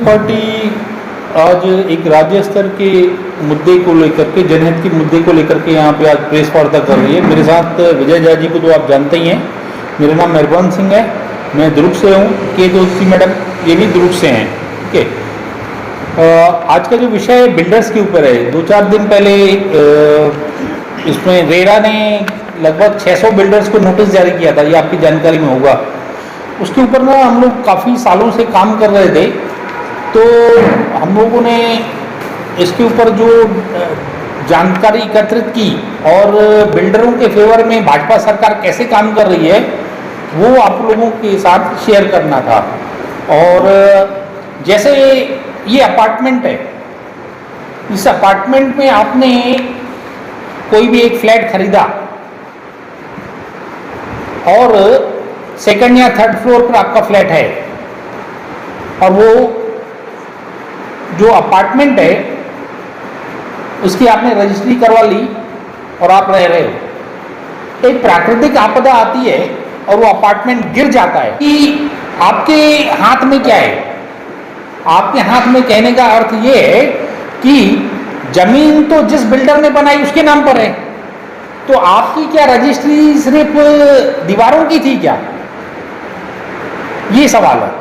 Party आज एक राज्य स्तर के मुद्दे को लेकर के, जनहित के मुद्दे को लेकर के यहाँ पे आज प्रेस वार्ता कर रही है। मेरे साथ विजय झा जी को तो आप जानते ही हैं। मेरा नाम मेहरबान सिंह है, मैं दुर्ग से हूँ। के जोशी मैडम ये भी दुर्ग से हैं। ठीक है, आज का जो विषय है बिल्डर्स के ऊपर है। 2-4 दिन पहले इसमें रेरा ने लगभग 600 बिल्डर्स को नोटिस जारी किया था, ये आपकी जानकारी में होगा। उसके ऊपर ना हम लोग काफ़ी सालों से काम कर रहे थे, तो हम लोगों ने इसके ऊपर जो जानकारी एकत्रित की और बिल्डरों के फेवर में भाजपा सरकार कैसे काम कर रही है वो आप लोगों के साथ शेयर करना था। और जैसे ये अपार्टमेंट है, इस अपार्टमेंट में आपने कोई भी एक फ्लैट खरीदा और सेकंड या थर्ड फ्लोर पर आपका फ्लैट है और वो जो अपार्टमेंट है उसकी आपने रजिस्ट्री करवा ली और आप रह रहे हो। एक प्राकृतिक आपदा आती है और वो अपार्टमेंट गिर जाता है कि आपके हाथ में क्या है? आपके हाथ में कहने का अर्थ ये है कि जमीन तो जिस बिल्डर ने बनाई उसके नाम पर है, तो आपकी क्या रजिस्ट्री सिर्फ दीवारों की थी क्या? ये सवाल है।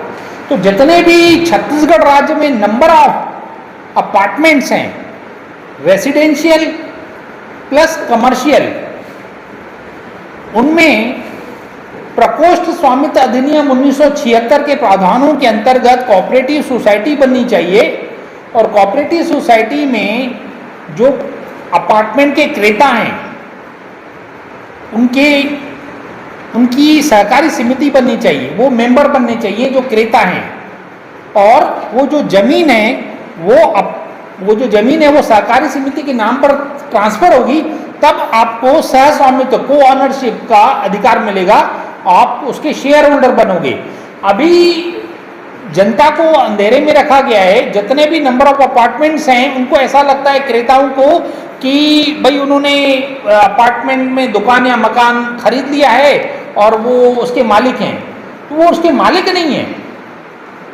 तो जितने भी छत्तीसगढ़ राज्य में नंबर ऑफ अपार्टमेंट्स हैं, रेसिडेंशियल प्लस कमर्शियल, उनमें प्रकोष्ठ स्वामित्व अधिनियम 1976 के प्रावधानों के अंतर्गत कोऑपरेटिव सोसाइटी बननी चाहिए। और कोऑपरेटिव सोसाइटी में जो अपार्टमेंट के क्रेता हैं उनकी सहकारी समिति बननी चाहिए, वो मेंबर बनने चाहिए जो क्रेता हैं। और वो जो जमीन है वो सहकारी समिति के नाम पर ट्रांसफर होगी, तब आपको सह स्वामित्व को ऑनरशिप का अधिकार मिलेगा, आप उसके शेयर होल्डर बनोगे। अभी जनता को अंधेरे में रखा गया है। जितने भी नंबर ऑफ अपार्टमेंट्स हैं उनको ऐसा लगता है, क्रेताओं को, कि भाई उन्होंने अपार्टमेंट में दुकान या मकान खरीद लिया है और वो उसके मालिक हैं। तो वो उसके मालिक नहीं है।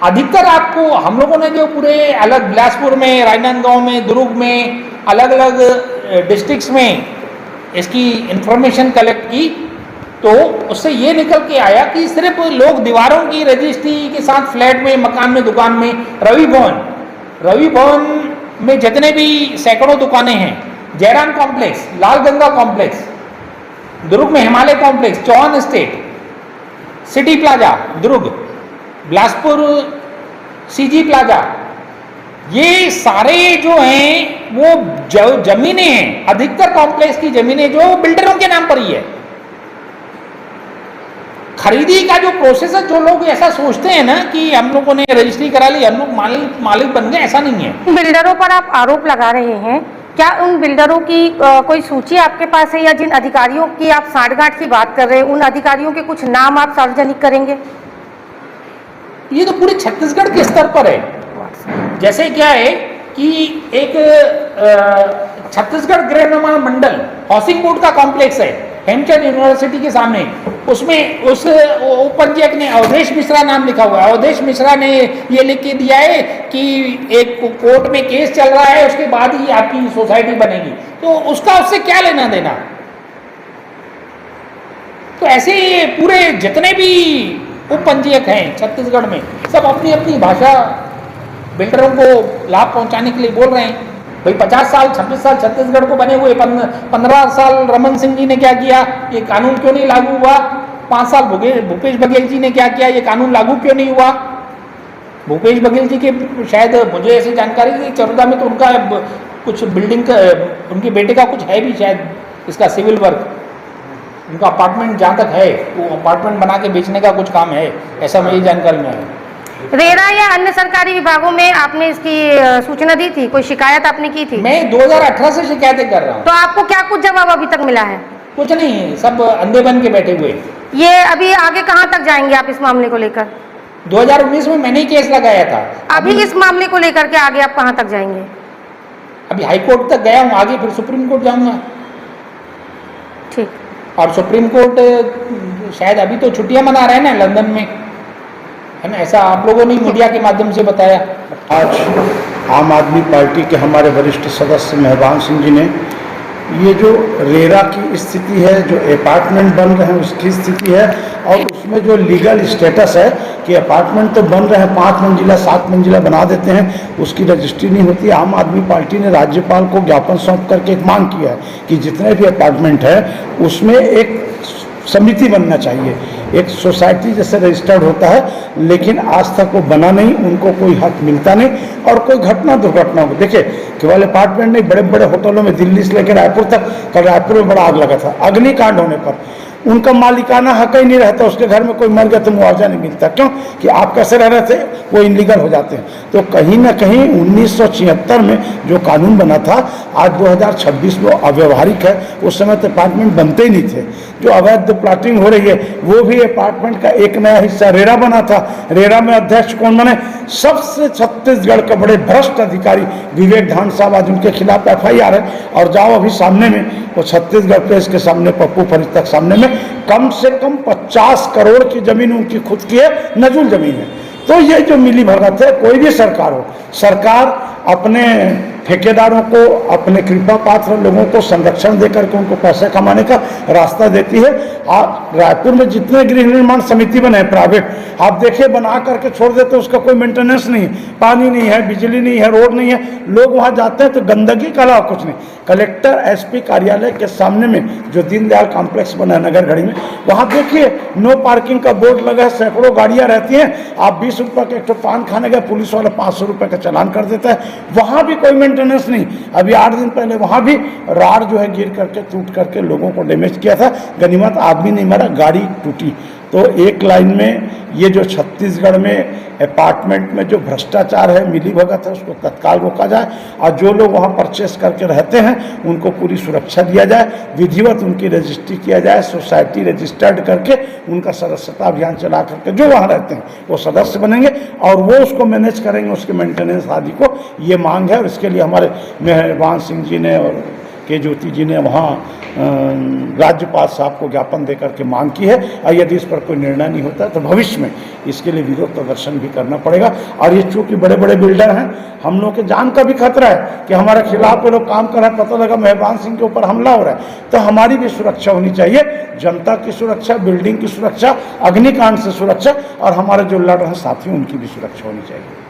अधिकतर आपको हम लोगों ने जो पूरे अलग बिलासपुर में, राजनांदगांव में, दुर्ग में, अलग अलग डिस्ट्रिक्ट्स में इसकी इंफॉर्मेशन कलेक्ट की, तो उससे ये निकल के आया कि सिर्फ लोग दीवारों की रजिस्ट्री के साथ फ्लैट में, मकान में, दुकान में, रवि भवन में जितने भी सैकड़ों दुकानें हैं, जयराम कॉम्प्लेक्स, लाल गंगा कॉम्प्लेक्स, दुर्ग में Himalaya complex, Chauhan estate, city plaza Durg, Bilaspur CG plaza, ये सारे जो हैं वो जमीनें हैं, अधिकतर कॉम्प्लेक्स की जमीनें जो बिल्डरों के नाम पर ही है। खरीदी का जो प्रोसेस है, जो लोग ऐसा सोचते हैं ना कि हम लोगों ने रजिस्ट्री करा ली, हम लोग मालिक बन गए, ऐसा नहीं है। बिल्डरों पर आप आरोप लगा रहे हैं, क्या उन बिल्डरों की कोई सूची आपके पास है, या जिन अधिकारियों की आप साठगांठ की बात कर रहे हैं उन अधिकारियों के कुछ नाम आप सार्वजनिक करेंगे? ये तो पूरे छत्तीसगढ़ के स्तर पर है। जैसे क्या है कि एक छत्तीसगढ़ गृह निर्माण मंडल हाउसिंग बोर्ड का कॉम्प्लेक्स है हेमचंद यूनिवर्सिटी के सामने, उसमें उस उपंजीयक ने अवधेश मिश्रा नाम लिखा हुआ है। अवधेश मिश्रा ने ये लिख के दिया है कि एक कोर्ट में केस चल रहा है, उसके बाद ही आपकी सोसाइटी बनेगी, तो उसका उससे क्या लेना देना? तो ऐसे पूरे जितने भी उपपंजीयक हैं छत्तीसगढ़ में, सब अपनी अपनी भाषा बिल्डरों को लाभ पहुंचाने के लिए बोल रहे हैं। भाई 50 साल 26 साल छत्तीसगढ़ को बने हुए, 15 साल रमन सिंह जी ने क्या किया, ये कानून क्यों नहीं लागू हुआ? 5 साल भूपेश बघेल जी ने क्या किया, ये कानून लागू क्यों नहीं हुआ? भूपेश बघेल जी के शायद, मुझे ऐसी जानकारी थी, चरोदा में तो उनका कुछ बिल्डिंग का, उनके बेटे का कुछ है भी शायद इसका सिविल वर्क, उनका अपार्टमेंट जहाँ तक है वो अपार्टमेंट बना के बेचने का कुछ काम है, ऐसा मेरी जानकारी में है। रेरा या अन्य सरकारी विभागों में आपने इसकी सूचना दी थी? कोई शिकायत आपने की थी? मैं 2018 से शिकायतें कर रहा हूँ। तो आपको क्या कुछ जवाब अभी तक मिला है? कुछ नहीं, सब अंधे बन के बैठे हुए। ये अभी आगे कहाँ तक जाएंगे आप इस मामले को लेकर? 2019 में मैंने ही केस लगाया था। अभी इस मामले को लेकर के आगे आप कहाँ तक जाएंगे? अभी हाई कोर्ट तक गया हूँ, आगे फिर सुप्रीम कोर्ट जाऊंगा। ठीक। और सुप्रीम कोर्ट शायद अभी तो छुट्टियां मना रहे हैं ना लंदन में, है ना, ऐसा आप लोगों ने मीडिया के माध्यम से बताया। आज आम आदमी पार्टी के हमारे वरिष्ठ सदस्य मेहरबान सिंह जी ने ये जो रेरा की स्थिति है, जो अपार्टमेंट बन रहे हैं उसकी स्थिति है, और उसमें जो लीगल स्टेटस है कि अपार्टमेंट तो बन रहे हैं 5 मंजिला 7 मंजिला बना देते हैं, उसकी रजिस्ट्री नहीं होती। आम आदमी पार्टी ने राज्यपाल को ज्ञापन सौंप करके एक मांग किया है कि जितने भी अपार्टमेंट है उसमें एक समिति बनना चाहिए, एक सोसाइटी जैसे रजिस्टर्ड होता है, लेकिन आज तक वो बना नहीं, उनको कोई हक मिलता नहीं। और कोई घटना दुर्घटना हो, देखिए केवल अपार्टमेंट नहीं, बड़े बड़े होटलों में दिल्ली से लेकर रायपुर तक, कल रायपुर में बड़ा आग लगा था, अग्निकांड होने पर उनका मालिकाना हक ही नहीं रहता, उसके घर में कोई मर गया तो मुआवजा नहीं मिलता। क्यों कि आप कैसे रह रहे थे, वो इनलीगल हो जाते हैं। तो कहीं ना कहीं 1976 में जो कानून बना था, आज 2026 में अव्यवहारिक है। उस समय तो अपार्टमेंट बनते ही नहीं थे। जो अवैध प्लाटिंग हो रही है वो भी अपार्टमेंट का एक नया हिस्सा रेरा बना था। रेरा में अध्यक्ष कौन बने, सबसे छत्तीसगढ़ के बड़े भ्रष्ट अधिकारी विवेक धान साहब, आज उनके खिलाफ FIR है। और जाओ अभी सामने में वो छत्तीसगढ़ प्रेस के सामने, पप्पू फरिश्ता के सामने में कम से कम 50 करोड़ की जमीन उनकी खुद की है, नजुल जमीन है। तो ये जो मिली भगत है, कोई भी सरकार हो, सरकार अपने ठेकेदारों को, अपने कृपा पात्र लोगों को संरक्षण देकर के उनको पैसे कमाने का रास्ता देती है। आप रायपुर में जितने गृह निर्माण समिति बने हैं प्राइवेट, आप देखिए बना करके छोड़ देते, उसका कोई मेंटेनेंस नहीं है, पानी नहीं है, बिजली नहीं है, रोड नहीं है। लोग वहाँ जाते हैं तो गंदगी का अलावा कुछ नहीं। कलेक्टर SP कार्यालय के सामने में जो दीनदयाल कॉम्प्लेक्स बना है नगर घड़ी में, वहाँ देखिए नो पार्किंग का बोर्ड लगा है, सैकड़ों गाड़ियाँ रहती हैं। आप 20 रुपये का एक तो पान खाने गए, पुलिस वाला 500 रुपये का चालान कर देता है। वहाँ भी कोई मेंटेनेंस नहीं। अभी 8 दिन पहले वहाँ भी राड जो है गिर करके टूट करके लोगों को डैमेज किया था। गनीमत आदमी नहीं मरा, गाड़ी टूटी। तो एक लाइन में ये जो छत्तीसगढ़ में अपार्टमेंट में जो भ्रष्टाचार है, मिलीभगत है, उसको तत्काल रोका जाए। और जो लोग वहाँ परचेस करके रहते हैं उनको पूरी सुरक्षा दिया जाए, विधिवत उनकी रजिस्ट्री किया जाए, सोसाइटी रजिस्टर्ड करके उनका सदस्यता अभियान चला करके जो वहाँ रहते हैं वो सदस्य बनेंगे और वो उसको मैनेज करेंगे, उसके मेंटेनेंस आदि को। ये मांग है और इसके लिए हमारे मेहरबान सिंह जी ने और के ज्योति जी ने वहाँ राज्यपाल साहब को ज्ञापन देकर के मांग की है। और यदि इस पर कोई निर्णय नहीं होता तो भविष्य में इसके लिए विरोध प्रदर्शन भी करना पड़ेगा। और ये चूँकि बड़े बड़े बिल्डर हैं, हम लोग के जान का भी खतरा है कि हमारे खिलाफ लोग काम कर रहे हैं, पता लगा मेहरबान सिंह के ऊपर हमला हो रहा है, तो हमारी भी सुरक्षा होनी चाहिए। जनता की सुरक्षा, बिल्डिंग की सुरक्षा, अग्निकांड से सुरक्षा, और हमारे जो लड़ रहे हैं साथी उनकी भी सुरक्षा होनी चाहिए।